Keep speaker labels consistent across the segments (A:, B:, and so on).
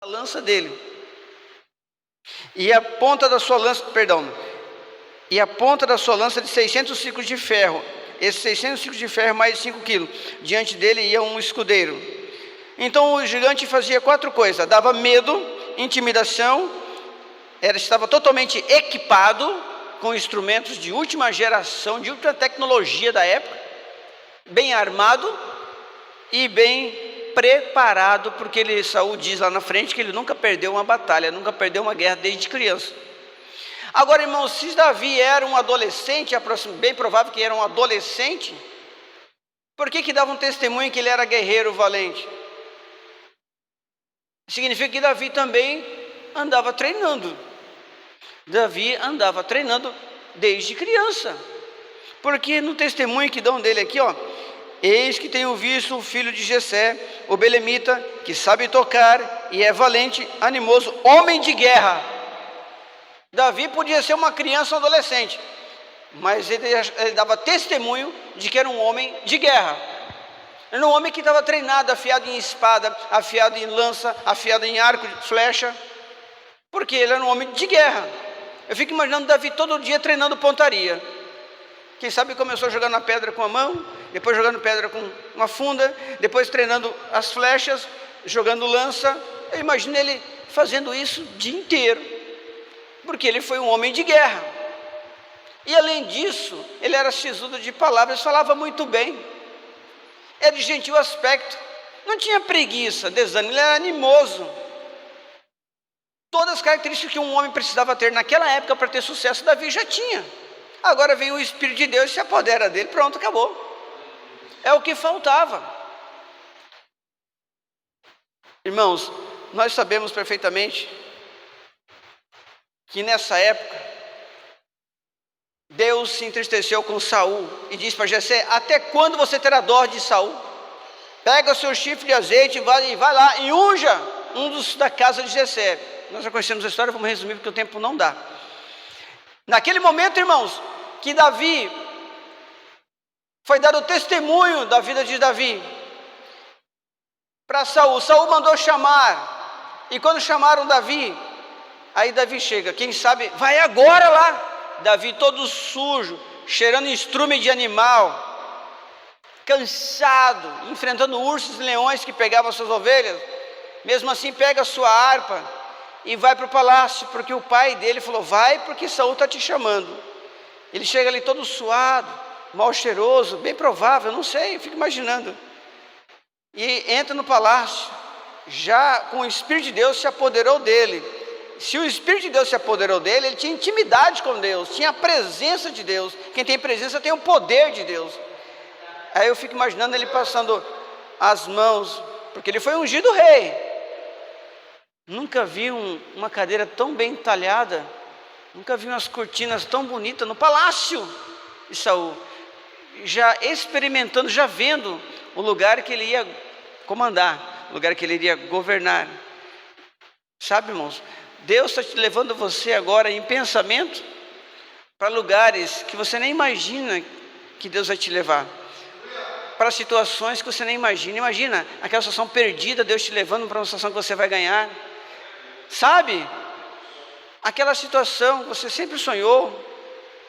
A: lança dele. E a ponta da sua lança, e a ponta da sua lança de 600 ciclos de ferro. Esses 600 ciclos de ferro mais 5 quilos. Diante dele ia um escudeiro. Então o gigante fazia 4 coisas: dava medo, intimidação, estava totalmente equipado com instrumentos de última geração, de última tecnologia da época, bem armado e bem preparado, porque Saul diz lá na frente que ele nunca perdeu uma batalha, nunca perdeu uma guerra desde criança. Agora, irmãos, se Davi era um adolescente, bem provável que era um adolescente, por que dava um testemunho que ele era guerreiro valente? Significa que Davi também andava treinando. Davi andava treinando desde criança, porque no testemunho que dão dele aqui, eis que tenho visto o filho de Jessé, o belemita, que sabe tocar e é valente, animoso, homem de guerra. Davi podia ser uma criança ou um adolescente, mas ele dava testemunho de que era um homem de guerra. Era um homem que estava treinado, afiado em espada, afiado em lança, afiado em arco, flecha, porque ele era um homem de guerra. Eu fico imaginando Davi todo dia treinando pontaria. Quem sabe começou jogando a pedra com a mão, depois jogando pedra com uma funda, depois treinando as flechas, jogando lança. Eu imagino ele fazendo isso o dia inteiro, porque ele foi um homem de guerra. E além disso, ele era sisudo de palavras, falava muito bem, era de gentil aspecto, não tinha preguiça, desânimo, ele era animoso. Todas as características que um homem precisava ter naquela época para ter sucesso, Davi já tinha. Agora vem o Espírito de Deus e se apodera dele, pronto, acabou. É o que faltava. Irmãos, nós sabemos perfeitamente que nessa época Deus se entristeceu com Saul e disse para Jessé: até quando você terá dó de Saul? Pega o seu chifre de azeite e vai lá e unja um dos da casa de Jessé. Nós já conhecemos a história, vamos resumir porque o tempo não dá. Naquele momento, irmãos, que Davi foi dado o testemunho da vida de Davi para Saul. Saul mandou chamar, e quando chamaram Davi, aí Davi chega, quem sabe, vai agora lá. Davi todo sujo, cheirando estrume de animal, cansado, enfrentando ursos e leões que pegavam suas ovelhas. Mesmo assim pega a sua harpa e vai para o palácio, porque o pai dele falou: vai, porque Saul está te chamando. Ele chega ali todo suado, mal cheiroso, bem provável, não sei, eu fico imaginando. E entra no palácio, já com o Espírito de Deus se apoderou dele. Se o Espírito de Deus se apoderou dele, ele tinha intimidade com Deus, tinha a presença de Deus. Quem tem presença tem o poder de Deus. Aí eu fico imaginando ele passando as mãos, porque ele foi ungido rei. Nunca vi uma cadeira tão bem talhada, nunca vi umas cortinas tão bonitas no palácio de Saul. Já experimentando, já vendo o lugar que ele ia comandar, o lugar que ele iria governar. Sabe, irmãos, Deus está te levando você agora em pensamento para lugares que você nem imagina que Deus vai te levar, para situações que você nem imagina. Imagina aquela situação perdida, Deus te levando para uma situação que você vai ganhar. Sabe, aquela situação que você sempre sonhou,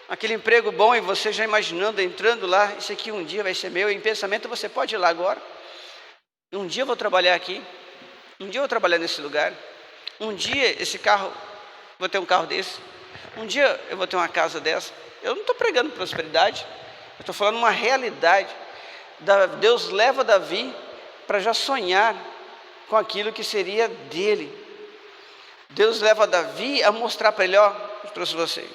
A: aquele emprego bom e você já imaginando, entrando lá, isso aqui um dia vai ser meu. Em pensamento você pode ir lá agora. Um dia eu vou trabalhar aqui, um dia eu vou trabalhar nesse lugar, um dia esse carro, vou ter um carro desse, um dia eu vou ter uma casa dessa. Eu não estou pregando prosperidade, eu estou falando uma realidade. Deus leva Davi para já sonhar com aquilo que seria dele. Deus leva Davi a mostrar para ele: ó, eu trouxe você.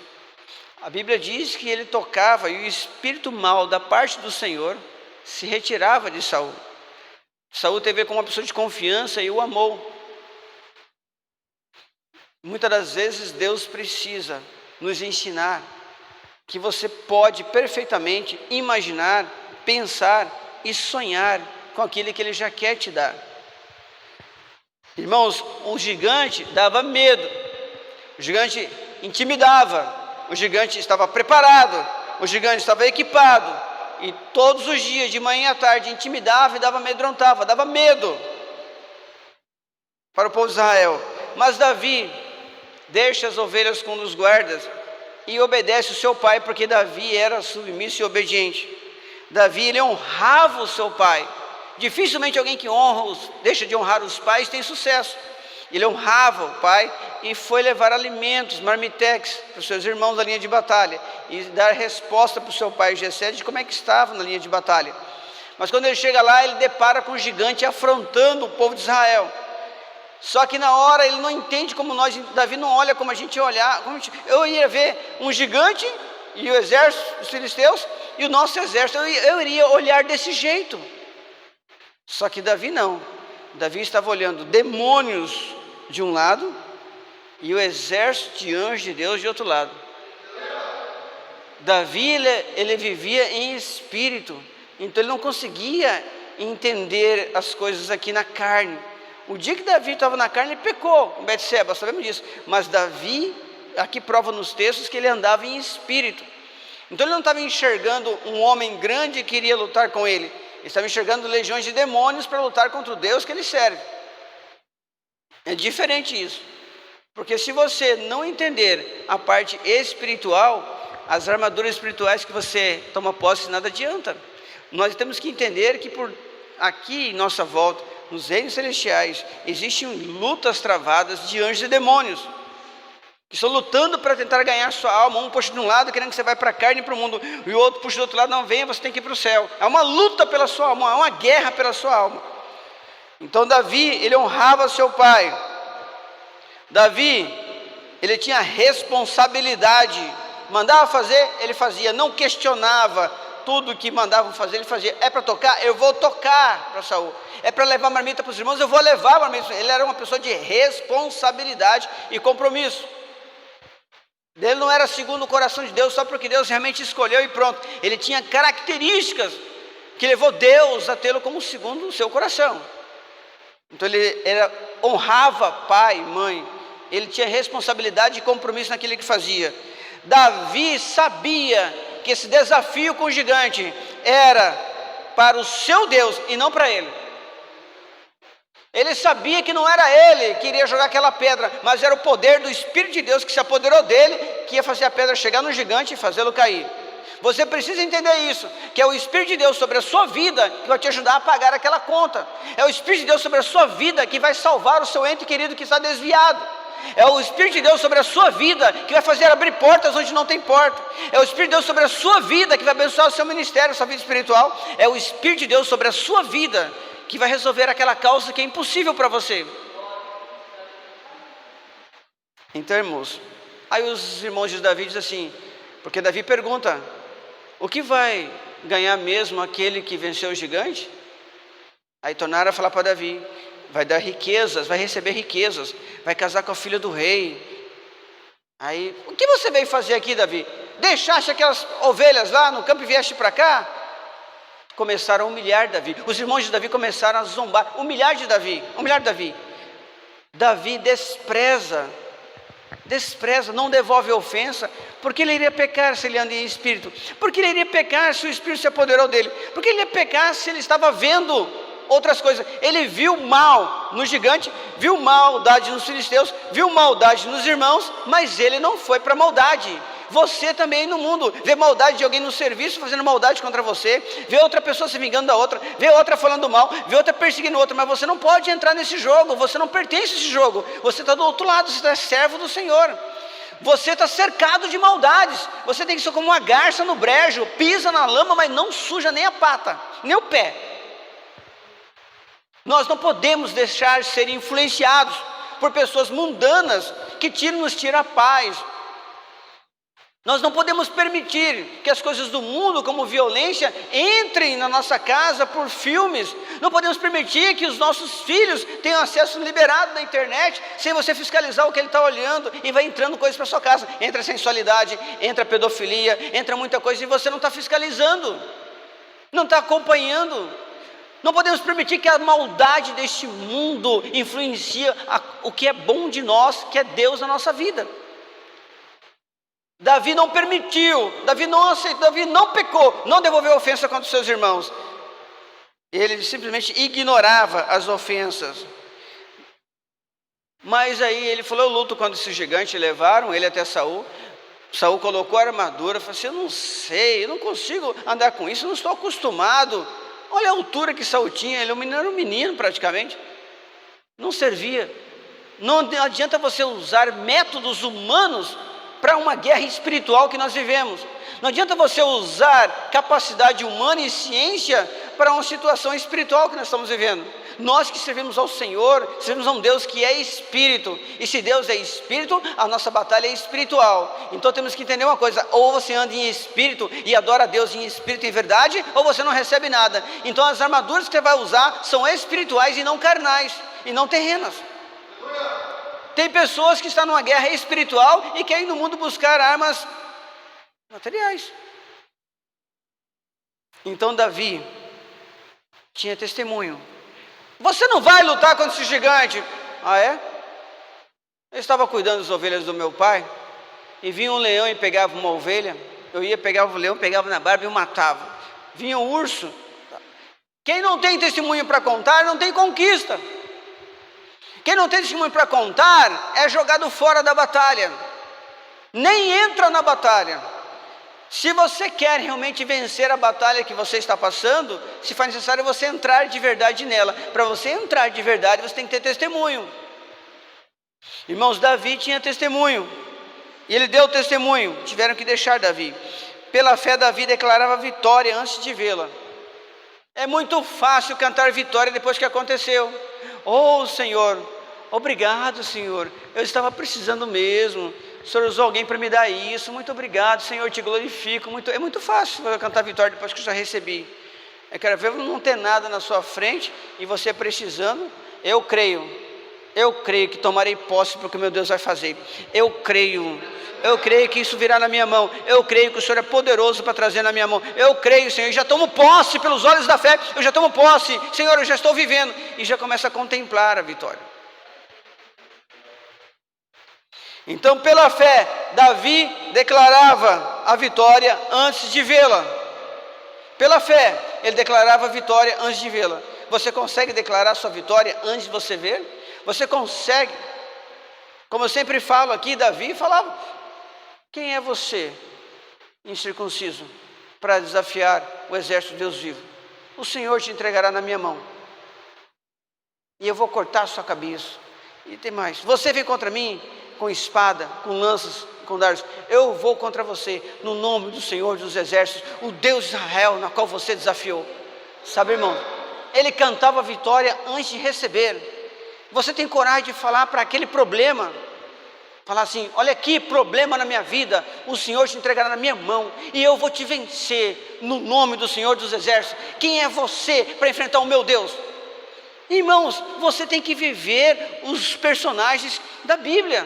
A: A Bíblia diz que ele tocava e o espírito mau da parte do Senhor se retirava de Saul. Saul teve como uma pessoa de confiança e o amou. Muitas das vezes Deus precisa nos ensinar que você pode perfeitamente imaginar, pensar e sonhar com aquilo que Ele já quer te dar. Irmãos, o gigante dava medo, o gigante intimidava, o gigante estava preparado, o gigante estava equipado, e todos os dias, de manhã à tarde, intimidava e amedrontava, dava medo. para o povo de Israel. Mas Davi deixa as ovelhas com os guardas e obedece o seu pai, porque Davi era submisso e obediente. Davi, ele honrava o seu pai. Dificilmente alguém que deixa de honrar os pais tem sucesso. Ele honrava o pai e foi levar alimentos, marmitex, para os seus irmãos da linha de batalha e dar resposta para o seu pai Jessé de como é que estava na linha de batalha. Mas quando ele chega lá, ele depara com um gigante afrontando o povo de Israel. Só que na hora ele não entende como nós, Davi não olha como a gente olhar. Eu ia ver um gigante e o exército dos filisteus e o nosso exército, eu iria olhar desse jeito. Só que Davi não. Davi estava olhando demônios de um lado e o exército de anjos de Deus de outro lado. Davi, ele vivia em espírito, então ele não conseguia entender as coisas aqui na carne. O dia que Davi estava na carne, ele pecou com Betseba, sabemos disso. Mas Davi, aqui prova nos textos que ele andava em espírito. Então ele não estava enxergando um homem grande que iria lutar com ele. Ele estava enxergando legiões de demônios para lutar contra o Deus que ele serve. É diferente isso. Porque se você não entender a parte espiritual, as armaduras espirituais que você toma posse, nada adianta. Nós temos que entender que por aqui em nossa volta, nos reinos celestiais, existem lutas travadas de anjos e demônios, que estão lutando para tentar ganhar sua alma. Um puxa de um lado, querendo que você vá para a carne e para o mundo, e o outro puxa do outro lado, não, venha, você tem que ir para o céu. É uma luta pela sua alma, é uma guerra pela sua alma. Então Davi, ele honrava seu pai. Davi, ele tinha responsabilidade, mandava fazer, ele fazia, não questionava tudo que mandavam fazer, ele fazia. É para tocar? Eu vou tocar para Saul. É para levar marmita para os irmãos? Eu vou levar marmita. Ele era uma pessoa de responsabilidade e compromisso. Ele não era segundo o coração de Deus, só porque Deus realmente escolheu e pronto. Ele tinha características que levou Deus a tê-lo como segundo o seu coração. Então ele honrava pai e mãe. Ele tinha responsabilidade e compromisso naquilo que fazia. Davi sabia que esse desafio com o gigante era para o seu Deus e não para ele. Ele sabia que não era ele que iria jogar aquela pedra, mas era o poder do Espírito de Deus que se apoderou dele, que ia fazer a pedra chegar no gigante e fazê-lo cair. Você precisa entender isso, que é o Espírito de Deus sobre a sua vida que vai te ajudar a pagar aquela conta. É o Espírito de Deus sobre a sua vida que vai salvar o seu ente querido que está desviado. É o Espírito de Deus sobre a sua vida que vai fazer abrir portas onde não tem porta. É o Espírito de Deus sobre a sua vida que vai abençoar o seu ministério, a sua vida espiritual. É o Espírito de Deus sobre a sua vida que vai resolver aquela causa que é impossível para você. Então, irmãos, aí os irmãos de Davi dizem assim, porque Davi pergunta, o que vai ganhar mesmo aquele que venceu o gigante? Aí tornaram a falar para Davi, vai dar riquezas, vai receber riquezas, vai casar com a filha do rei. Aí, o que você veio fazer aqui, Davi? Deixaste aquelas ovelhas lá no campo e vieste para cá? Começaram a humilhar Davi. Os irmãos de Davi começaram a zombar, humilhar Davi. Davi despreza, não devolve ofensa, porque ele iria pecar se ele anda em espírito, porque ele iria pecar se o espírito se apoderou dele, porque ele iria pecar se ele estava vendo outras coisas. Ele viu mal no gigante, viu maldade nos filisteus, viu maldade nos irmãos, mas ele não foi para a maldade. Você também no mundo vê maldade de alguém no serviço fazendo maldade contra você, vê outra pessoa se vingando da outra, vê outra falando mal, vê outra perseguindo outra, mas você não pode entrar nesse jogo, você não pertence a esse jogo, você está do outro lado, você é servo do Senhor. Você está cercado de maldades, você tem que ser como uma garça no brejo, pisa na lama, mas não suja nem a pata, nem o pé. Nós não podemos deixar de ser influenciados por pessoas mundanas que nos tiram a paz. Nós não podemos permitir que as coisas do mundo, como violência, entrem na nossa casa por filmes. Não podemos permitir que os nossos filhos tenham acesso liberado na internet, sem você fiscalizar o que ele está olhando, e vai entrando coisas para sua casa. Entra a sensualidade, entra a pedofilia, entra muita coisa, e você não está fiscalizando, não está acompanhando. Não podemos permitir que a maldade deste mundo influencie o que é bom de nós, que é Deus na nossa vida. Davi não permitiu, Davi não aceitou, Davi não pecou, não devolveu ofensa contra os seus irmãos. Ele simplesmente ignorava as ofensas. Mas aí ele falou: eu luto contra esse gigante. Levaram ele até Saul. Saul colocou a armadura, falou assim: eu não sei, eu não consigo andar com isso, eu não estou acostumado. Olha a altura que Saul tinha, ele era um menino praticamente. Não servia. Não adianta você usar métodos humanos para uma guerra espiritual que nós vivemos. Não adianta você usar capacidade humana e ciência para uma situação espiritual que nós estamos vivendo. Nós que servimos ao Senhor, servimos a um Deus que é Espírito. E se Deus é Espírito, a nossa batalha é espiritual. Então temos que entender uma coisa: ou você anda em Espírito e adora a Deus em Espírito e verdade, ou você não recebe nada. Então as armaduras que você vai usar são espirituais e não carnais, e não terrenas. Tem pessoas que estão numa guerra espiritual e querem no mundo buscar armas materiais. Então Davi tinha testemunho. Você não vai lutar contra esse gigante. Ah, é? Eu estava cuidando das ovelhas do meu pai, e vinha um leão e pegava uma ovelha. Eu ia, pegava o leão, pegava na barba e o matava. Vinha um urso. Quem não tem testemunho para contar, não tem conquista. Quem não tem testemunho para contar, é jogado fora da batalha. Nem entra na batalha. Se você quer realmente vencer a batalha que você está passando, se for necessário você entrar de verdade nela. Para você entrar de verdade, você tem que ter testemunho. Irmãos, Davi tinha testemunho, e ele deu testemunho. Tiveram que deixar Davi. Pela fé, Davi declarava vitória antes de vê-la. É muito fácil cantar vitória depois que aconteceu. Oh Senhor, obrigado Senhor, eu estava precisando mesmo. O Senhor usou alguém para me dar isso, muito obrigado Senhor, te glorifico. É muito fácil eu cantar vitória depois que eu já recebi. Eu quero ver não ter nada na sua frente e você precisando. Eu creio que tomarei posse porque meu Deus vai fazer. Eu creio que isso virá na minha mão. Eu creio que o Senhor é poderoso para trazer na minha mão. Eu creio, Senhor, já tomo posse pelos olhos da fé. Eu já tomo posse, Senhor, eu já estou vivendo. E já começa a contemplar a vitória. Então, pela fé, Davi declarava a vitória antes de vê-la. Pela fé, ele declarava a vitória antes de vê-la. Você consegue declarar sua vitória antes de você ver? Você consegue? Como eu sempre falo aqui, Davi falava: quem é você, incircunciso, para desafiar o exército de Deus vivo? O Senhor te entregará na minha mão, e eu vou cortar a sua cabeça. E tem mais: você vem contra mim com espada, com lanças, com dardos. Eu vou contra você, no nome do Senhor dos exércitos, o Deus de Israel, na qual você desafiou. Sabe, irmão, ele cantava a vitória antes de receber. Você tem coragem de falar para aquele problema, falar assim: olha aqui, problema na minha vida, o Senhor te entregará na minha mão, e eu vou te vencer, no nome do Senhor dos exércitos. Quem é você para enfrentar o meu Deus? Irmãos, você tem que viver os personagens da Bíblia.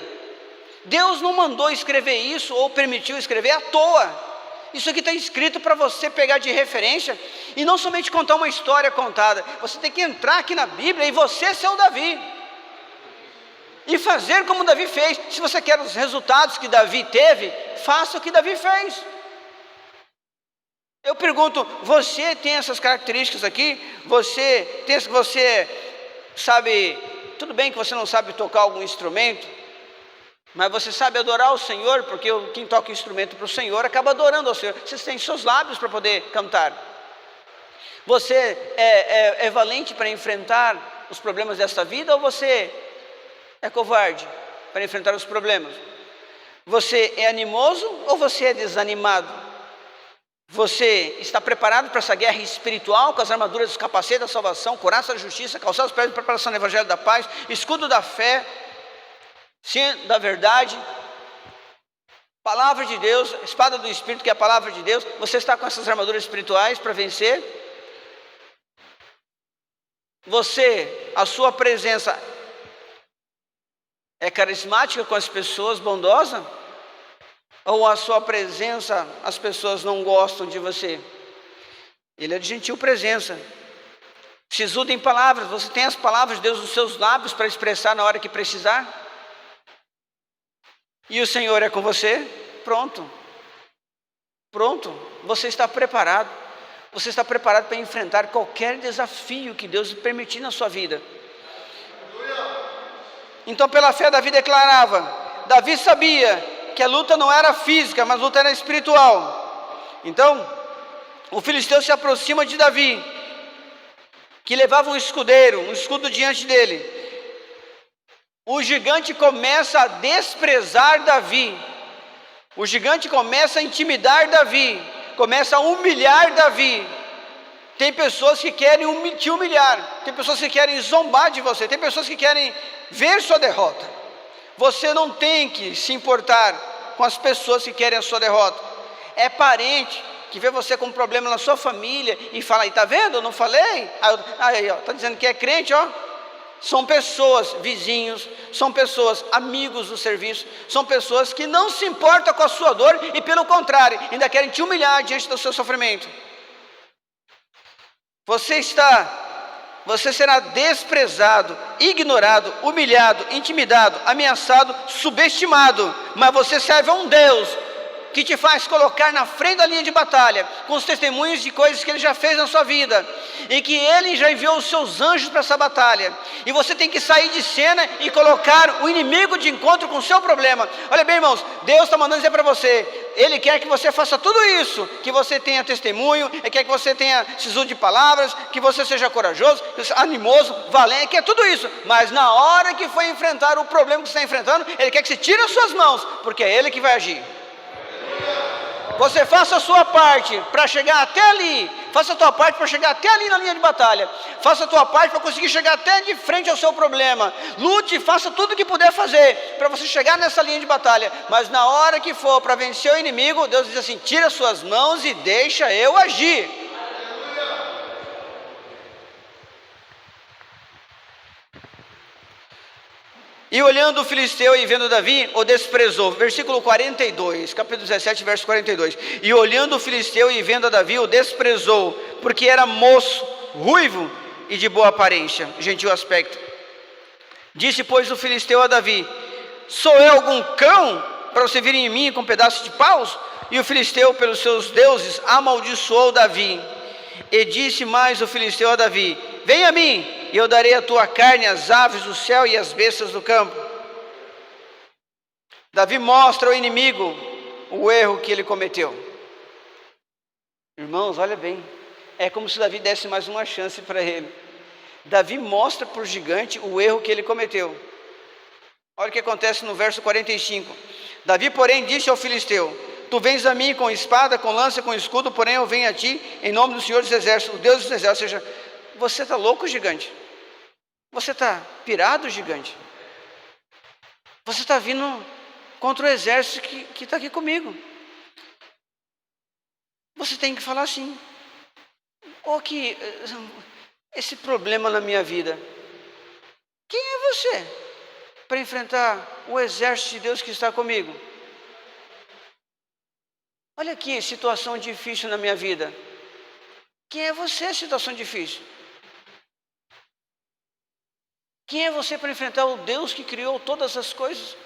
A: Deus não mandou escrever isso, ou permitiu escrever à toa. Isso aqui está escrito para você pegar de referência, e não somente contar uma história contada. Você tem que entrar aqui na Bíblia e você ser o Davi, e fazer como Davi fez. Se você quer os resultados que Davi teve, faça o que Davi fez. Eu pergunto: você tem essas características aqui? Você sabe, tudo bem que você não sabe tocar algum instrumento, mas você sabe adorar o Senhor, porque quem toca instrumento para o Senhor acaba adorando ao Senhor. Você tem seus lábios para poder cantar. Você é valente para enfrentar os problemas desta vida, ou você é covarde para enfrentar os problemas? Você é animoso ou você é desanimado? Você está preparado para essa guerra espiritual, com as armaduras dos capacetes da salvação, couraça da justiça, calçados os pés de preparação do evangelho da paz, escudo da fé, cinto da verdade, palavra de Deus, espada do Espírito, que é a palavra de Deus? Você está com essas armaduras espirituais para vencer? A sua presença é carismática com as pessoas, bondosa? Ou a sua presença, as pessoas não gostam de você? Ele é de gentil presença, sisudo em palavras. Você tem as palavras de Deus nos seus lábios para expressar na hora que precisar? E o Senhor é com você? Pronto, você está preparado. Você está preparado para enfrentar qualquer desafio que Deus permitir na sua vida. Então pela fé Davi declarava. Davi sabia que a luta não era física, mas a luta era espiritual. Então o filisteu se aproxima de Davi, que levava um escudeiro, um escudo diante dele. O gigante começa a desprezar Davi. O gigante começa a intimidar Davi, começa a humilhar Davi. Tem pessoas que querem te humilhar, tem pessoas que querem zombar de você, tem pessoas que querem ver sua derrota. Você não tem que se importar com as pessoas que querem a sua derrota. É parente que vê você com um problema na sua família e fala, aí tá vendo, eu não falei? Aí ó, tá dizendo que é crente, ó. São pessoas, vizinhos, são pessoas, amigos do serviço, são pessoas que não se importam com a sua dor e pelo contrário, ainda querem te humilhar diante do seu sofrimento. Você será desprezado, ignorado, humilhado, intimidado, ameaçado, subestimado, mas você serve a um Deus que te faz colocar na frente da linha de batalha, com os testemunhos de coisas que Ele já fez na sua vida, e que Ele já enviou os seus anjos para essa batalha, e você tem que sair de cena e colocar o inimigo de encontro com o seu problema. Olha bem, irmãos, Deus está mandando dizer para você, Ele quer que você faça tudo isso, que você tenha testemunho, Ele quer que você tenha sisudo de palavras, que você seja corajoso, animoso, valente, quer tudo isso, mas na hora que for enfrentar o problema que você está enfrentando, Ele quer que você tire as suas mãos, porque é Ele que vai agir. Você faça a sua parte para chegar até ali. Faça a tua parte para chegar até ali na linha de batalha. Faça a tua parte para conseguir chegar até de frente ao seu problema. Lute, faça tudo o que puder fazer para você chegar nessa linha de batalha. Mas na hora que for para vencer o inimigo, Deus diz assim, tira as suas mãos e deixa eu agir. E olhando o filisteu e vendo Davi, o desprezou. Versículo 42, capítulo 17, verso 42. E olhando o filisteu e vendo a Davi, o desprezou, porque era moço, ruivo e de boa aparência, gentil aspecto. Disse, pois, o filisteu a Davi, sou eu algum cão para você vir em mim com pedaços de paus? E o filisteu, pelos seus deuses, amaldiçoou Davi. E disse mais o filisteu a Davi, vem a mim, e eu darei a tua carne às aves do céu e às bestas do campo. Davi mostra ao inimigo o erro que ele cometeu. Irmãos, olha bem, é como se Davi desse mais uma chance para ele. Davi mostra para o gigante o erro que ele cometeu. Olha o que acontece no verso 45. Davi, porém, disse ao filisteu, tu vens a mim com espada, com lança, com escudo, porém eu venho a ti em nome do Senhor dos Exércitos, o Deus dos Exércitos. Ou seja, você está louco, gigante? Você está pirado, gigante? Você está vindo contra o exército que está aqui comigo. Você tem que falar assim, que esse problema na minha vida, quem é você para enfrentar o exército de Deus que está comigo? Olha aqui, situação difícil na minha vida. Quem é você, situação difícil? Quem é você para enfrentar o Deus que criou todas as coisas?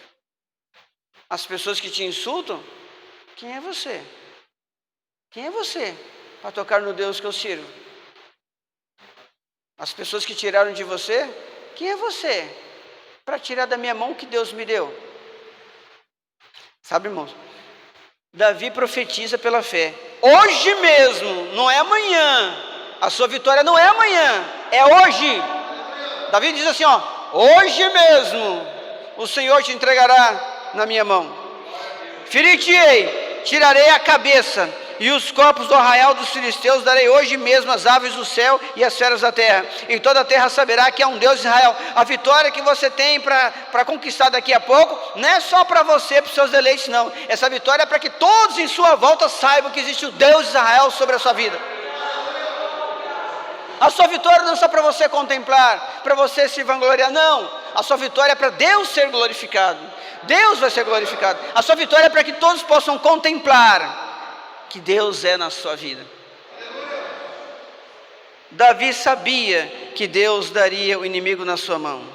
A: As pessoas que te insultam, quem é você? Quem é você para tocar no Deus que eu sirvo? As pessoas que tiraram de você, quem é você para tirar da minha mão o que Deus me deu? Sabe, irmãos, Davi profetiza pela fé. Hoje mesmo, não é amanhã. A sua vitória não é amanhã, é hoje. Davi diz assim, hoje mesmo o Senhor te entregará na minha mão. Ferir-te-ei, tirarei a cabeça, e os corpos do arraial dos filisteus darei hoje mesmo às aves do céu e às feras da terra. Em toda a terra saberá que há um Deus de Israel. A vitória que você tem para conquistar daqui a pouco, não é só para você, para os seus deleites, não. Essa vitória é para que todos em sua volta saibam que existe o Deus de Israel sobre a sua vida. A sua vitória não é só para você contemplar, para você se vangloriar, não. A sua vitória é para Deus ser glorificado. Deus vai ser glorificado. A sua vitória é para que todos possam contemplar que Deus é na sua vida. Davi sabia que Deus daria o inimigo na sua mão.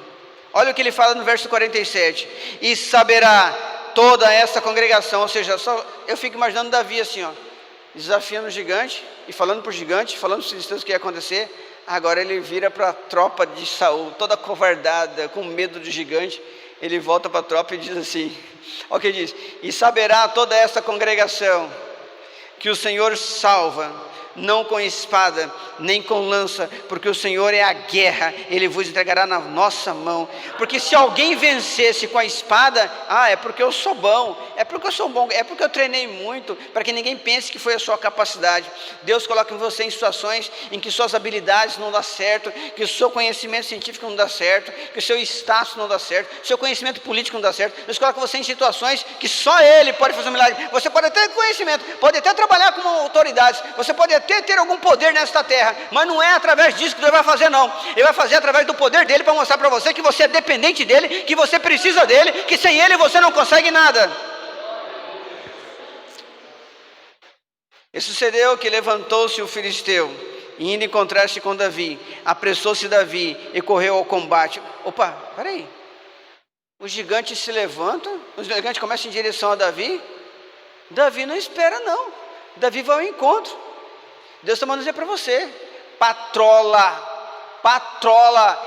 A: Olha o que ele fala no verso 47. E saberá toda essa congregação, ou seja, eu fico imaginando Davi assim, desafiando o gigante, e falando para o gigante, falando para os filisteus o que ia acontecer. Agora ele vira para a tropa de Saul, toda covardada, com medo do gigante. ele volta para a tropa e diz assim, olha o que diz: e saberá toda esta congregação que o Senhor salva, não com espada, nem com lança, porque o Senhor é a guerra, Ele vos entregará na nossa mão. Porque se alguém vencesse com a espada, é porque eu sou bom, é porque eu sou bom, é porque eu treinei muito, para que ninguém pense que foi a sua capacidade. Deus coloca você em situações em que suas habilidades não dão certo, que o seu conhecimento científico não dá certo, que o seu status não dá certo, seu conhecimento político não dá certo. Deus coloca você em situações que só Ele pode fazer um milagre. Você pode até ter conhecimento, pode até trabalhar como autoridade, você pode até ter algum poder nesta terra, mas não é através disso que Deus vai fazer, não. Ele vai fazer através do poder dele, para mostrar para você que você é dependente dele, que você precisa dele, que sem ele você não consegue nada. E sucedeu que levantou-se o filisteu, e indo encontrar-se com Davi, apressou-se Davi e correu ao combate. Opa, peraí, o gigante se levanta, o gigante começa em direção a Davi. Davi não espera, não. Davi vai ao encontro. Deus está mandando dizer para você: patrola,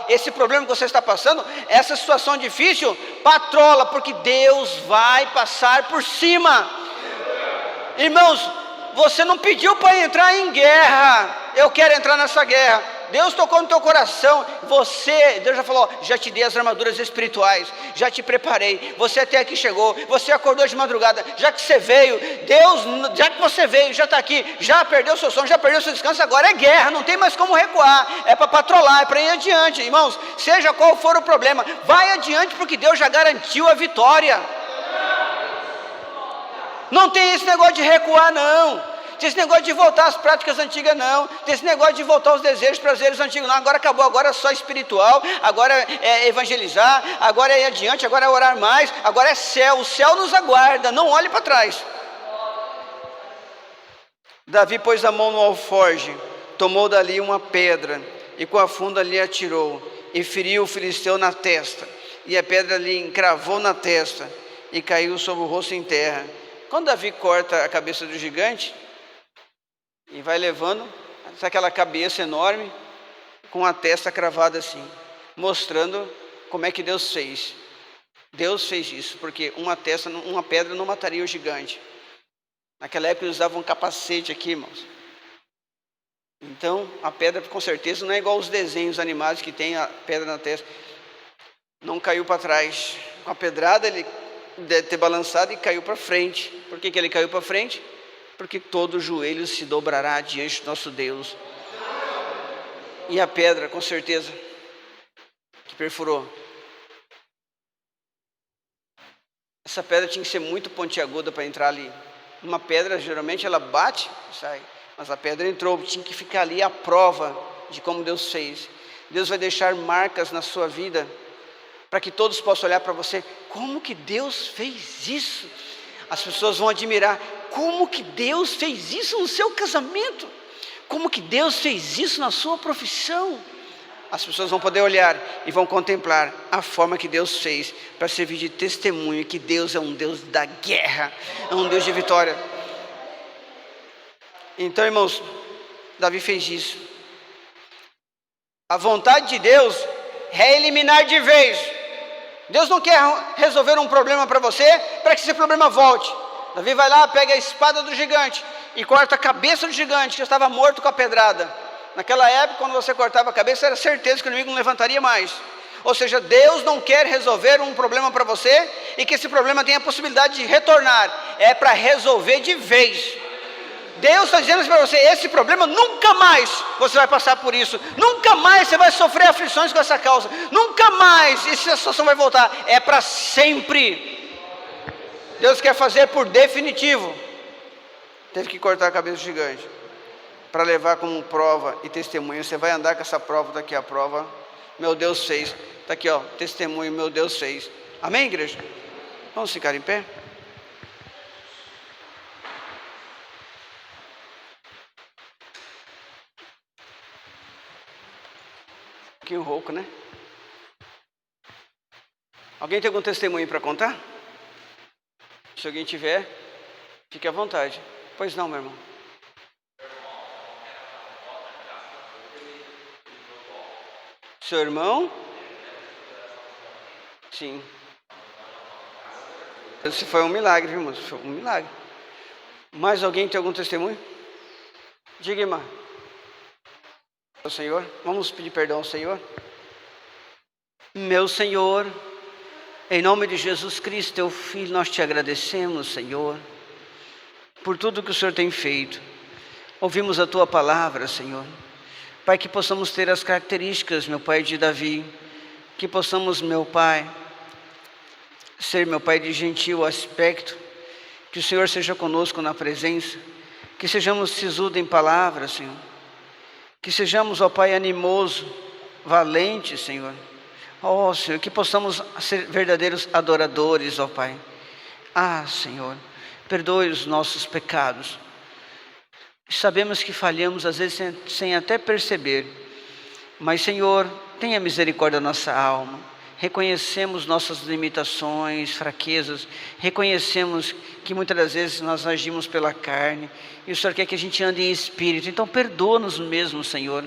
A: esse problema que você está passando, essa situação difícil, patrola, porque Deus vai passar por cima. Irmãos, você não pediu para entrar em guerra. Eu quero entrar nessa guerra. Deus tocou no teu coração, Deus já falou: já te dei as armaduras espirituais, já te preparei, você até aqui chegou, você acordou de madrugada, já que você veio, já que você veio, já está aqui, já perdeu seu sono, já perdeu seu descanso, agora é guerra, não tem mais como recuar, é para patrolar, é para ir adiante. Irmãos, seja qual for o problema, vai adiante, porque Deus já garantiu a vitória. Não tem esse negócio de recuar, não. Tem esse negócio de voltar às práticas antigas, não. Tem esse negócio de voltar aos desejos, prazeres antigos, não. Agora acabou, agora é só espiritual, agora é evangelizar, agora é ir adiante, agora é orar mais, agora é céu. O céu nos aguarda, não olhe para trás. Davi pôs a mão no alforje, tomou dali uma pedra e com a funda lhe atirou e feriu o filisteu na testa, e a pedra lhe encravou na testa e caiu sobre o rosto em terra. Quando Davi corta a cabeça do gigante e vai levando aquela cabeça enorme com a testa cravada assim, mostrando como é que Deus fez. Deus fez isso, porque uma pedra não mataria o gigante. Naquela época eles usavam um capacete aqui, irmãos. Então a pedra com certeza não é igual os desenhos animados que tem a pedra na testa. Não caiu para trás. Com a pedrada ele deve ter balançado e caiu para frente. Por que ele caiu para frente? Porque todo joelho se dobrará diante do nosso Deus. E a pedra, com certeza, que perfurou. Essa pedra tinha que ser muito pontiaguda para entrar ali. Uma pedra, geralmente, ela bate e sai. Mas a pedra entrou, tinha que ficar ali a prova de como Deus fez. Deus vai deixar marcas na sua vida, para que todos possam olhar para você: como que Deus fez isso? As pessoas vão admirar: como que Deus fez isso no seu casamento? Como que Deus fez isso na sua profissão? As pessoas vão poder olhar e vão contemplar a forma que Deus fez, para servir de testemunho que Deus é um Deus da guerra, é um Deus de vitória. Então, irmãos, Davi fez isso. A vontade de Deus é eliminar de vez. Deus não quer resolver um problema para você, para que esse problema volte. Davi vai lá, pega a espada do gigante e corta a cabeça do gigante, que estava morto com a pedrada. Naquela época, quando você cortava a cabeça, era certeza que o inimigo não levantaria mais. Ou seja, Deus não quer resolver um problema para você e que esse problema tenha a possibilidade de retornar. É para resolver de vez. Deus está dizendo para você: esse problema nunca mais você vai passar por isso, nunca mais você vai sofrer aflições com essa causa, nunca mais essa situação vai voltar. É para sempre. Deus quer fazer por definitivo. Teve que cortar a cabeça do gigante para levar como prova e testemunho. Você vai andar com essa prova daqui, a prova, meu Deus fez. Está aqui, ó, testemunho, meu Deus fez. Amém, igreja? Vamos ficar em pé? Um pouquinho rouco, né? Alguém tem algum testemunho para contar? Se alguém tiver, fique à vontade. Pois não, meu irmão. Seu irmão? Sim. Esse foi um milagre, viu, irmãos? Foi um milagre. Mais alguém tem algum testemunho? Diga, irmã. O Senhor, vamos pedir perdão ao Senhor. Meu Senhor, em nome de Jesus Cristo, teu Filho, nós te agradecemos, Senhor, por tudo que o Senhor tem feito. Ouvimos a tua palavra, Senhor. Pai, que possamos ter as características, meu Pai, de Davi. Que possamos, meu Pai, ser, meu Pai, de gentil aspecto. Que o Senhor seja conosco na presença. Que sejamos sisudos em palavras, Senhor. Que sejamos, ó Pai, animoso, valente, Senhor. Ó Senhor, que possamos ser verdadeiros adoradores, ó Pai. Ah, Senhor, perdoe os nossos pecados. Sabemos que falhamos às vezes sem até perceber. Mas, Senhor, tenha misericórdia da nossa alma. Reconhecemos nossas limitações, fraquezas. Reconhecemos que muitas das vezes nós agimos pela carne. E o Senhor quer que a gente ande em espírito. Então perdoa-nos mesmo, Senhor.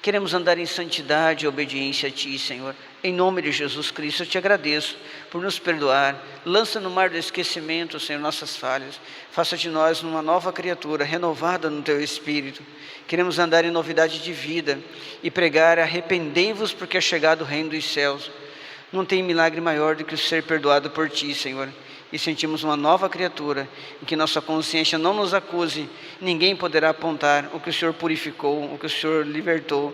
A: Queremos andar em santidade e obediência a Ti, Senhor. Em nome de Jesus Cristo, eu te agradeço por nos perdoar. Lança no mar do esquecimento, Senhor, nossas falhas. Faça de nós uma nova criatura, renovada no Teu Espírito. Queremos andar em novidade de vida e pregar: arrependei-vos, porque é chegado o reino dos céus. Não tem milagre maior do que o ser perdoado por Ti, Senhor. E sentimos uma nova criatura, em que nossa consciência não nos acuse. Ninguém poderá apontar o que o Senhor purificou, o que o Senhor libertou.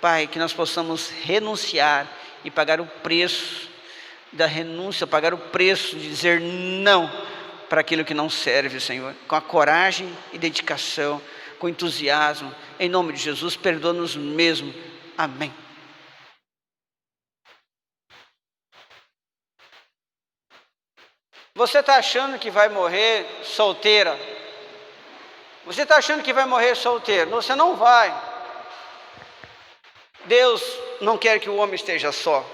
A: Pai, que nós possamos renunciar e pagar o preço da renúncia, pagar o preço de dizer não para aquilo que não serve, Senhor. Com a coragem e dedicação, com entusiasmo. Em nome de Jesus, perdoa-nos mesmo. Amém. Você está achando que vai morrer solteira? Você está achando que vai morrer solteiro? Você não vai. Deus não quer que o homem esteja só.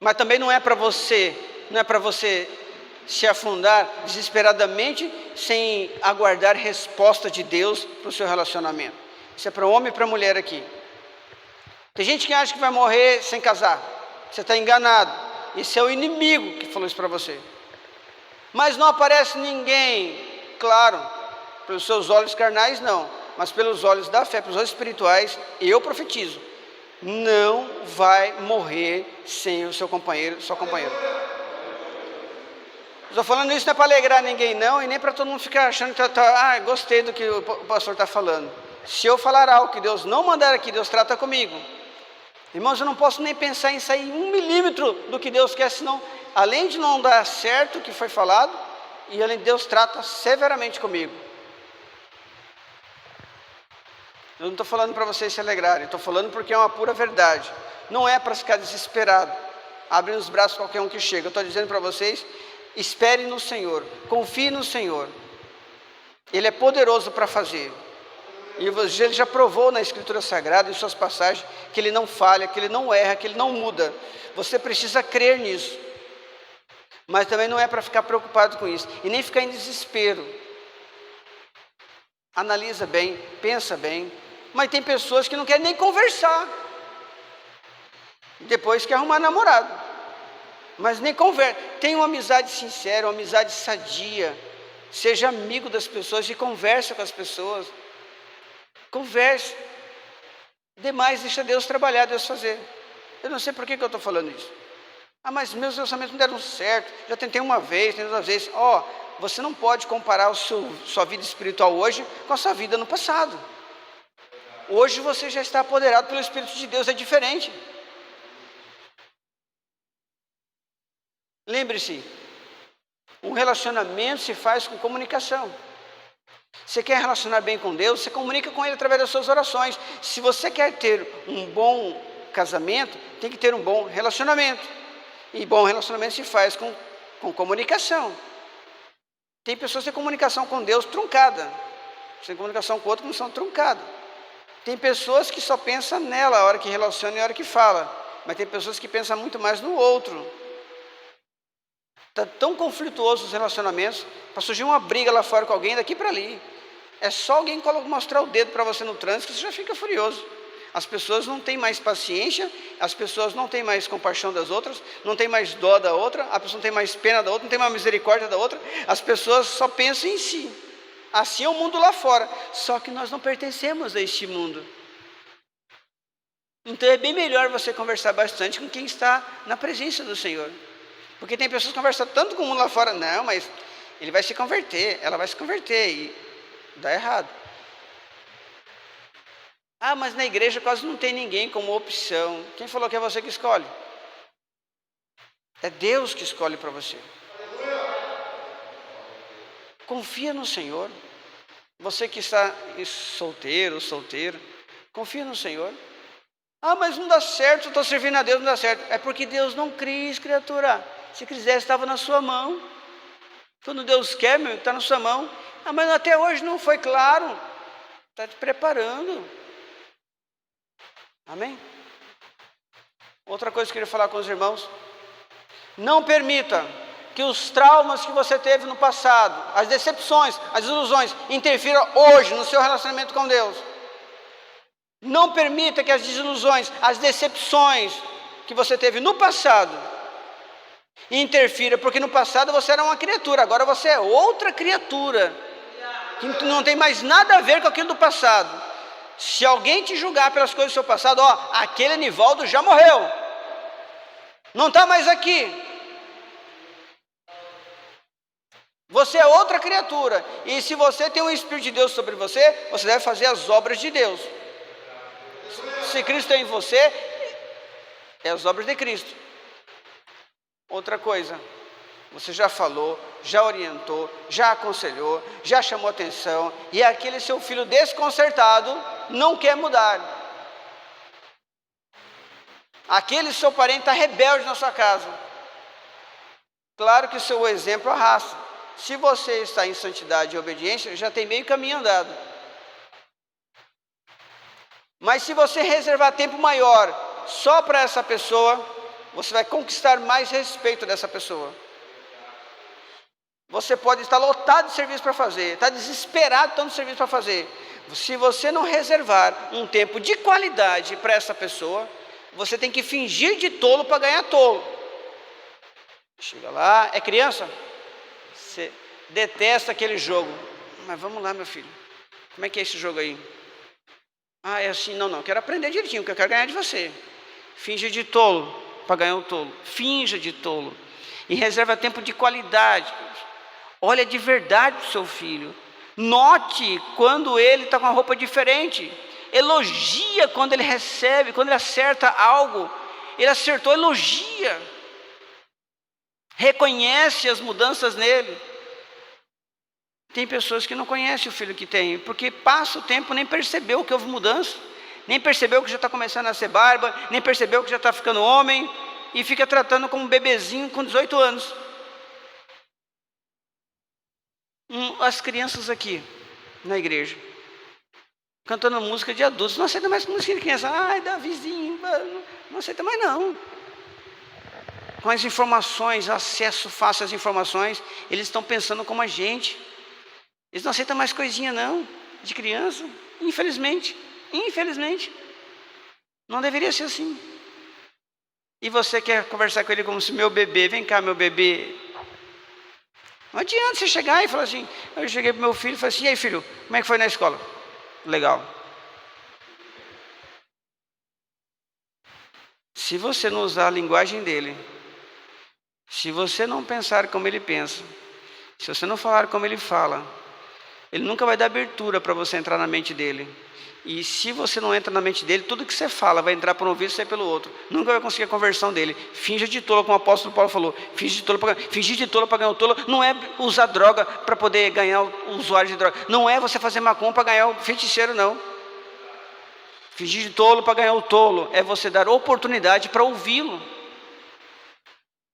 A: Mas também não é para você se afundar desesperadamente sem aguardar resposta de Deus para o seu relacionamento. Isso é para o homem e para a mulher aqui. Tem gente que acha que vai morrer sem casar. Você está enganado. Esse é o inimigo que falou isso para você. Mas não aparece ninguém, claro, pelos seus olhos carnais não, mas pelos olhos da fé, pelos olhos espirituais, eu profetizo: não vai morrer sem o seu companheiro, sua companheira. Estou falando isso não é para alegrar ninguém não, e nem para todo mundo ficar achando que gostei do que o pastor está falando. Se eu falar algo que Deus não mandar aqui, Deus trata comigo. Irmãos, eu não posso nem pensar em sair 1 milímetro do que Deus quer, senão, além de não dar certo o que foi falado, e além de Deus trata severamente comigo. Eu não estou falando para vocês se alegrarem, estou falando porque é uma pura verdade. Não é para ficar desesperado, abrindo os braços qualquer um que chega. Eu estou dizendo para vocês: espere no Senhor, confie no Senhor. Ele é poderoso para fazer. E ele já provou na Escritura Sagrada, em suas passagens, que Ele não falha, que Ele não erra, que Ele não muda. Você precisa crer nisso. Mas também não é para ficar preocupado com isso, e nem ficar em desespero. Analisa bem, pensa bem. Mas tem pessoas que não querem nem conversar. Depois quer arrumar namorado. Mas nem conversa. Tenha uma amizade sincera, uma amizade sadia. Seja amigo das pessoas e conversa com as pessoas. Converse. Demais, deixa Deus trabalhar, Deus fazer. Eu não sei por que eu estou falando isso. Mas meus relacionamentos não deram certo. Já tentei uma vez, tentei 2 vezes. Você não pode comparar sua vida espiritual hoje com a sua vida no passado. Hoje você já está apoderado pelo Espírito de Deus, é diferente. Lembre-se, um relacionamento se faz com comunicação. Você quer relacionar bem com Deus, você comunica com Ele através das suas orações. Se você quer ter um bom casamento, tem que ter um bom relacionamento. E bom relacionamento se faz com comunicação. Tem pessoas que têm comunicação com Deus truncada. Tem comunicação com outro, comunicação truncada. Tem pessoas que só pensam nela a hora que relaciona e a hora que fala. Mas tem pessoas que pensam muito mais no outro. Está tão conflituoso os relacionamentos, para surgir uma briga lá fora com alguém, daqui para ali. É só alguém mostrar o dedo para você no trânsito, que você já fica furioso. As pessoas não têm mais paciência, as pessoas não têm mais compaixão das outras, não têm mais dó da outra, a pessoa não tem mais pena da outra, não tem mais misericórdia da outra, as pessoas só pensam em si. Assim é o mundo lá fora, só que nós não pertencemos a este mundo. Então é bem melhor você conversar bastante com quem está na presença do Senhor. Porque tem pessoas que conversam tanto com o mundo lá fora, não, mas ele vai se converter, ela vai se converter, e dá errado. Ah, mas na igreja quase não tem ninguém como opção. Quem falou que é você que escolhe? É Deus que escolhe para você. Confia no Senhor. Você que está solteiro, confia no Senhor. Ah, mas não dá certo, estou servindo a Deus, não dá certo. É porque Deus não quis, criatura. Se quisesse, estava na sua mão. Quando Deus quer, meu, está na sua mão. Ah, mas até hoje não foi claro. Está te preparando. Amém? Outra coisa que eu queria falar com os irmãos. Não permita que os traumas que você teve no passado, as decepções, as ilusões, interfiram hoje no seu relacionamento com Deus. Não permita que as desilusões, as decepções que você teve no passado interfiram, porque no passado você era uma criatura, agora você é outra criatura, que não tem mais nada a ver com aquilo do passado. Se alguém te julgar pelas coisas do seu passado, ó, aquele Anivaldo já morreu, não está mais aqui. Você é outra criatura, e se você tem o Espírito de Deus sobre você, você deve fazer as obras de Deus. Se Cristo é em você, é as obras de Cristo. Outra coisa, você já falou, já orientou, já aconselhou, já chamou atenção, e aquele seu filho desconcertado não quer mudar. Aquele seu parente está rebelde na sua casa. Claro que o seu exemplo arrasta. Se você está em santidade e obediência, já tem meio caminho andado. Mas se você reservar tempo maior só para essa pessoa, você vai conquistar mais respeito dessa pessoa. Você pode estar lotado de serviço para fazer, está desesperado tanto serviço para fazer. Se você não reservar um tempo de qualidade para essa pessoa, você tem que fingir de tolo para ganhar tolo. Chega lá, é criança? Você detesta aquele jogo. Mas vamos lá, meu filho. Como é que é esse jogo aí? Ah, é assim, não, quero aprender direitinho, porque eu quero ganhar de você. Finja de tolo para ganhar o tolo. Finja de tolo. E reserva tempo de qualidade. Olha de verdade para o seu filho. Note quando ele está com uma roupa diferente. Elogia quando ele recebe, quando ele acerta algo. Ele acertou, elogia. Reconhece as mudanças nele. Tem pessoas que não conhecem o filho que tem, porque passa o tempo, nem percebeu que houve mudança, nem percebeu que já está começando a nascer barba, nem percebeu que já está ficando homem, e fica tratando como um bebezinho com 18 anos. As crianças aqui, na igreja, cantando música de adultos, não aceita mais música de criança. Ai, Davizinho, não aceita mais não. Com as informações, acesso fácil às informações, eles estão pensando como a gente. Eles não aceitam mais coisinha não, de criança, infelizmente, não deveria ser assim. E você quer conversar com ele como se meu bebê, vem cá meu bebê. Não adianta você chegar e falar assim, eu cheguei para meu filho e falei assim, e aí filho, como é que foi na escola? Legal. Se você não usar a linguagem dele, se você não pensar como ele pensa, se você não falar como ele fala, ele nunca vai dar abertura para você entrar na mente dele. E se você não entra na mente dele, tudo que você fala vai entrar por um ouvido e sair pelo outro. Nunca vai conseguir a conversão dele. Finja de tolo, como o apóstolo Paulo falou. Fingir de tolo para ganhar o tolo não é usar droga para poder ganhar o usuário de droga. Não é você fazer macumba para ganhar o feiticeiro, não. Fingir de tolo para ganhar o tolo é você dar oportunidade para ouvi-lo.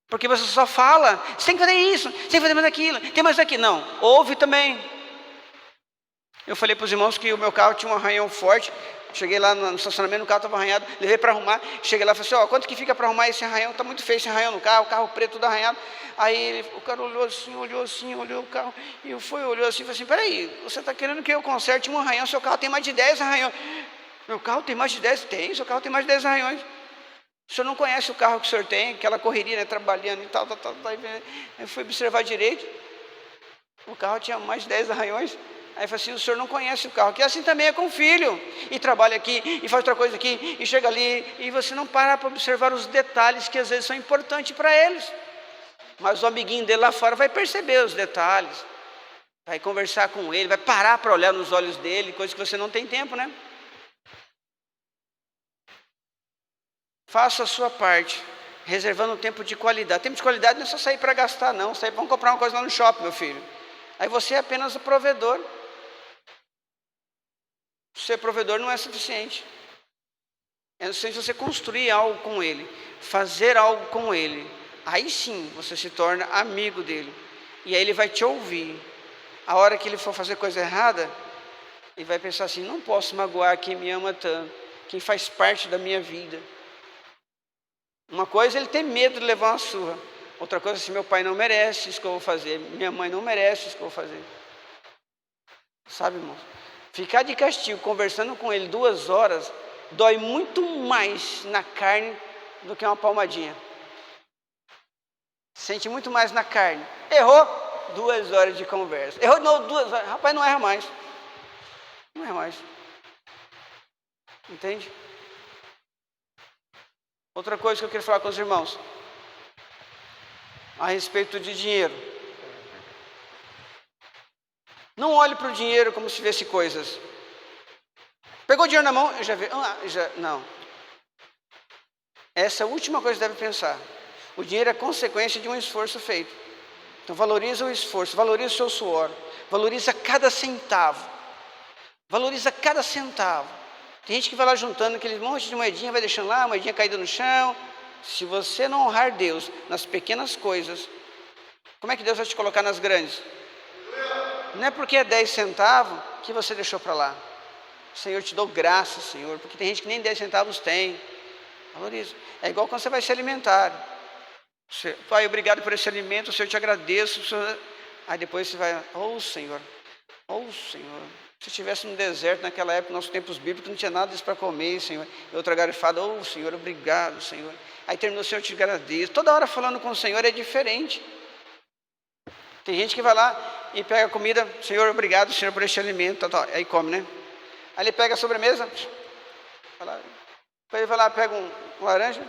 A: Porque você só fala, você tem que fazer isso, você tem que fazer mais aquilo, tem mais aquilo. Não, ouve também. Eu falei para os irmãos que o meu carro tinha um arranhão forte. Cheguei lá no estacionamento, o carro estava arranhado, levei para arrumar. Cheguei lá e falei assim, quanto que fica para arrumar esse arranhão? Está muito feio esse arranhão no carro, o carro preto tudo arranhado. Aí o cara olhou o carro, e olhou assim, falou assim, peraí, você está querendo que eu conserte um arranhão, seu carro tem mais de 10 arranhões. Meu carro tem mais de 10? Tem, seu carro tem mais de 10 arranhões. O senhor não conhece o carro que o senhor tem, aquela correria, né, trabalhando e tal. Aí fui observar direito. O carro tinha mais de 10 arranhões. Aí eu falei assim, o senhor não conhece o carro. Que assim também é com o filho. E trabalha aqui, e faz outra coisa aqui, e chega ali. E você não para observar os detalhes que às vezes são importantes para eles. Mas o amiguinho dele lá fora vai perceber os detalhes. Vai conversar com ele, vai parar para olhar nos olhos dele, coisa que você não tem tempo, né? Faça a sua parte, reservando um tempo de qualidade. Tempo de qualidade não é só sair para gastar, não. Sair, vamos comprar uma coisa lá no shopping, meu filho. Aí você é apenas o provedor. Ser provedor não é suficiente. É suficiente você construir algo com ele, fazer algo com ele. Aí sim você se torna amigo dele. E aí ele vai te ouvir. A hora que ele for fazer coisa errada, ele vai pensar assim, não posso magoar quem me ama tanto, quem faz parte da minha vida. Uma coisa é ele ter medo de levar uma surra. Outra coisa é assim, meu pai não merece isso que eu vou fazer, minha mãe não merece isso que eu vou fazer. Sabe, irmão? Ficar de castigo conversando com ele 2 horas dói muito mais na carne do que uma palmadinha. Sente muito mais na carne. Errou, 2 horas de conversa. Errou de novo, 2 horas. Rapaz, não erra mais. Não erra mais. Entende? Outra coisa que eu quero falar com os irmãos a respeito de dinheiro. Não olhe para o dinheiro como se visse coisas. Pegou o dinheiro na mão, eu já vi. Não. Essa é a última coisa que deve pensar. O dinheiro é consequência de um esforço feito. Então valoriza o esforço, valoriza o seu suor, valoriza cada centavo. Valoriza cada centavo. Tem gente que vai lá juntando aquele monte de moedinha, vai deixando lá, moedinha caída no chão. Se você não honrar Deus nas pequenas coisas, como é que Deus vai te colocar nas grandes? Não é porque é 10 centavos que você deixou para lá. Senhor, te dou graça, Senhor, porque tem gente que nem 10 centavos tem. Valoriza. É igual quando você vai se alimentar. Pai, obrigado por esse alimento, Senhor, eu te agradeço. Senhor. Aí depois você vai, Senhor, Senhor. Se estivesse no deserto naquela época, nos tempos bíblicos, não tinha nada disso para comer, Senhor. E outra garifada, Senhor, obrigado, Senhor. Aí terminou, Senhor, eu te agradeço. Toda hora falando com o Senhor é diferente. Tem gente que vai lá e pega a comida, Senhor, obrigado, Senhor, por este alimento. Aí come, né? Aí ele pega a sobremesa, depois ele vai lá, pega um laranja.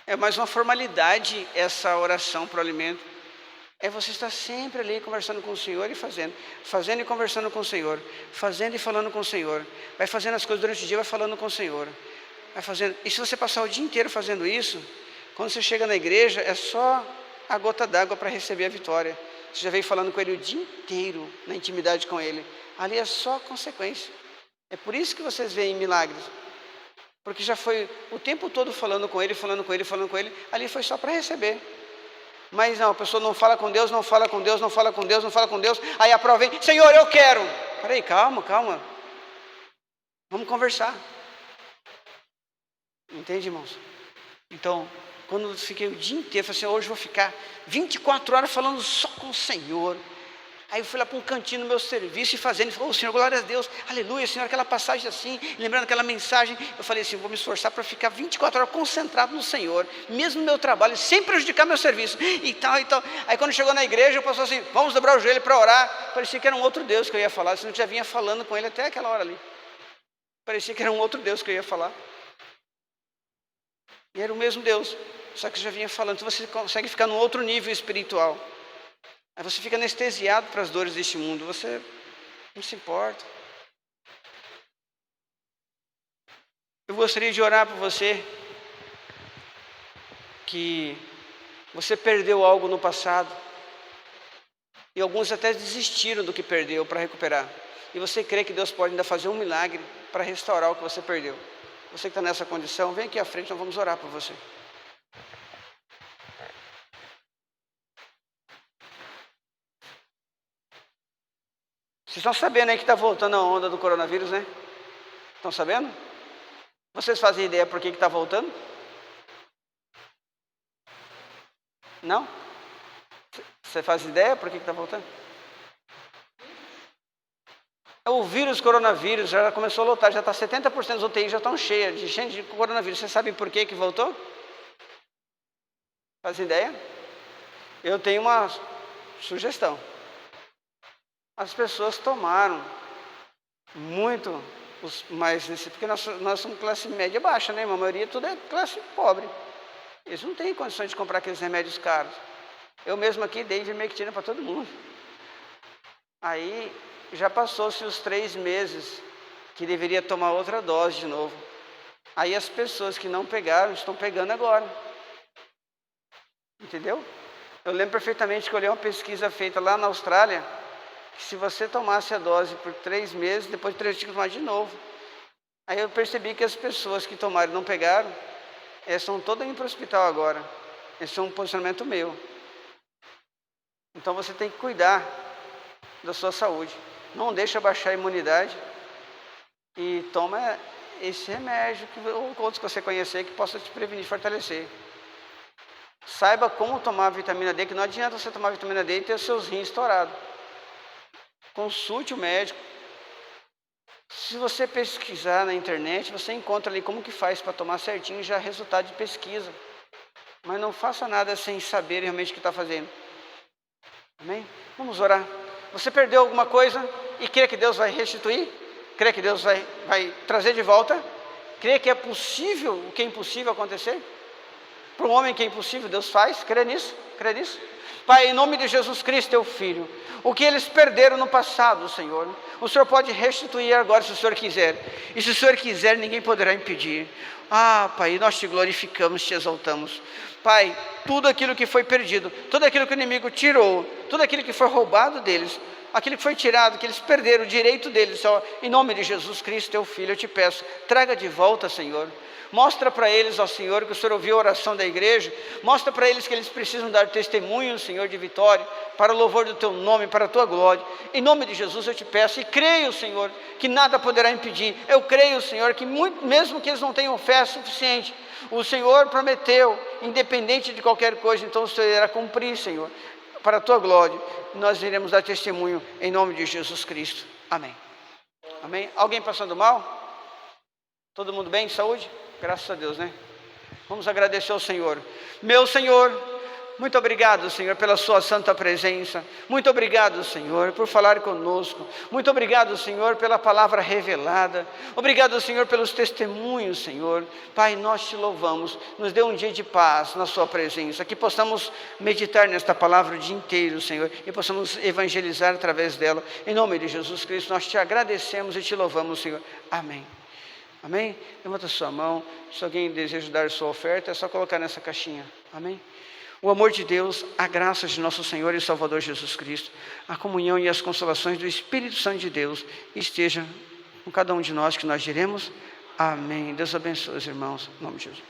A: É mais uma formalidade essa oração para o alimento. É você estar sempre ali conversando com o Senhor e fazendo e conversando com o Senhor, fazendo e falando com o Senhor. Vai fazendo as coisas durante o dia, vai falando com o Senhor. Vai fazendo. E se você passar o dia inteiro fazendo isso, quando você chega na igreja, é só a gota d'água para receber a vitória. Você já veio falando com Ele o dia inteiro, na intimidade com Ele. Ali é só consequência. É por isso que vocês veem milagres. Porque já foi o tempo todo falando com Ele. Ali foi só para receber. Mas não, a pessoa não fala com Deus, aí a prova vem, Senhor, eu quero. Peraí, calma. Vamos conversar. Entende, irmãos? Então, quando eu fiquei o dia inteiro, falei assim, hoje eu vou ficar 24 horas falando só com o Senhor. Aí eu fui lá para um cantinho no meu serviço e fazendo, falou, Senhor, glória a Deus, aleluia, Senhor, aquela passagem assim, lembrando aquela mensagem, eu falei assim, vou me esforçar para ficar 24 horas concentrado no Senhor, mesmo no meu trabalho, sem prejudicar meu serviço, e tal. Aí quando chegou na igreja, eu passou assim, vamos dobrar o joelho para orar, parecia que era um outro Deus que eu ia falar, senão eu já vinha falando com ele até aquela hora ali, parecia que era um outro Deus que eu ia falar, e era o mesmo Deus, só que eu já vinha falando, então você consegue ficar num outro nível espiritual. Aí você fica anestesiado para as dores deste mundo, você não se importa. Eu gostaria de orar por você, que você perdeu algo no passado, e alguns até desistiram do que perdeu para recuperar. E você crê que Deus pode ainda fazer um milagre para restaurar o que você perdeu. Você que está nessa condição, vem aqui à frente, nós vamos orar por você. Vocês estão sabendo aí que está voltando a onda do coronavírus, né? Estão sabendo? Vocês fazem ideia por que está voltando? Não? Você faz ideia por que está voltando? O vírus coronavírus já começou a lotar, já está 70% das UTIs já estão cheias de gente de coronavírus. Vocês sabem por que voltou? Faz ideia? Eu tenho uma sugestão. As pessoas tomaram muito mais porque nós somos classe média baixa, né? A maioria tudo é classe pobre. Eles não têm condições de comprar aqueles remédios caros. Eu mesmo aqui dei ivermectina para todo mundo. Aí já passou-se os 3 meses que deveria tomar outra dose de novo. Aí as pessoas que não pegaram estão pegando agora. Entendeu? Eu lembro perfeitamente que eu olhei uma pesquisa feita lá na Austrália, que se você tomasse a dose por 3 meses, depois de 3 tinha que tomar de novo. Aí eu percebi que as pessoas que tomaram e não pegaram, estão todas indo para o hospital agora. Esse é um posicionamento meu. Então você tem que cuidar da sua saúde. Não deixa baixar a imunidade e toma esse remédio ou outros que você conhecer que possa te prevenir, fortalecer. Saiba como tomar a vitamina D, que não adianta você tomar a vitamina D e ter os seus rins estourados. Consulte o médico. Se você pesquisar na internet, você encontra ali como que faz para tomar certinho, já resultado de pesquisa. Mas não faça nada sem saber realmente o que está fazendo. Amém? Vamos orar. Você perdeu alguma coisa e crê que Deus vai restituir? Crê que Deus vai trazer de volta? Crê que é possível o que é impossível acontecer? Para um homem que é impossível, Deus faz. Crê nisso? Crê nisso? Pai, em nome de Jesus Cristo, teu Filho, o que eles perderam no passado, Senhor, o Senhor pode restituir agora, se o Senhor quiser. E se o Senhor quiser, ninguém poderá impedir. Pai, nós te glorificamos, te exaltamos. Pai, tudo aquilo que foi perdido, tudo aquilo que o inimigo tirou, tudo aquilo que foi roubado deles, aquilo que foi tirado, que eles perderam o direito deles, ó, em nome de Jesus Cristo, teu Filho, eu te peço, traga de volta, Senhor. Mostra para eles, ó Senhor, que o Senhor ouviu a oração da igreja. Mostra para eles que eles precisam dar testemunho, Senhor, de vitória, para o louvor do teu nome, para a tua glória. Em nome de Jesus eu te peço, e creio, Senhor, que nada poderá impedir. Eu creio, Senhor, que mesmo que eles não tenham fé suficiente, o Senhor prometeu, independente de qualquer coisa, então o Senhor irá cumprir, Senhor, para a tua glória. Nós iremos dar testemunho em nome de Jesus Cristo. Amém. Amém. Alguém passando mal? Todo mundo bem, saúde? Graças a Deus, né? Vamos agradecer ao Senhor. Meu Senhor, muito obrigado, Senhor, pela sua santa presença. Muito obrigado, Senhor, por falar conosco. Muito obrigado, Senhor, pela palavra revelada. Obrigado, Senhor, pelos testemunhos, Senhor. Pai, nós te louvamos. Nos dê um dia de paz na sua presença. Que possamos meditar nesta palavra o dia inteiro, Senhor, e possamos evangelizar através dela. Em nome de Jesus Cristo, nós te agradecemos e te louvamos, Senhor. Amém. Amém? Levanta a sua mão. Se alguém deseja dar sua oferta, é só colocar nessa caixinha. Amém? O amor de Deus, a graça de nosso Senhor e Salvador Jesus Cristo, a comunhão e as consolações do Espírito Santo de Deus esteja com cada um de nós, que nós diremos. Amém. Deus abençoe os irmãos. Em nome de Jesus.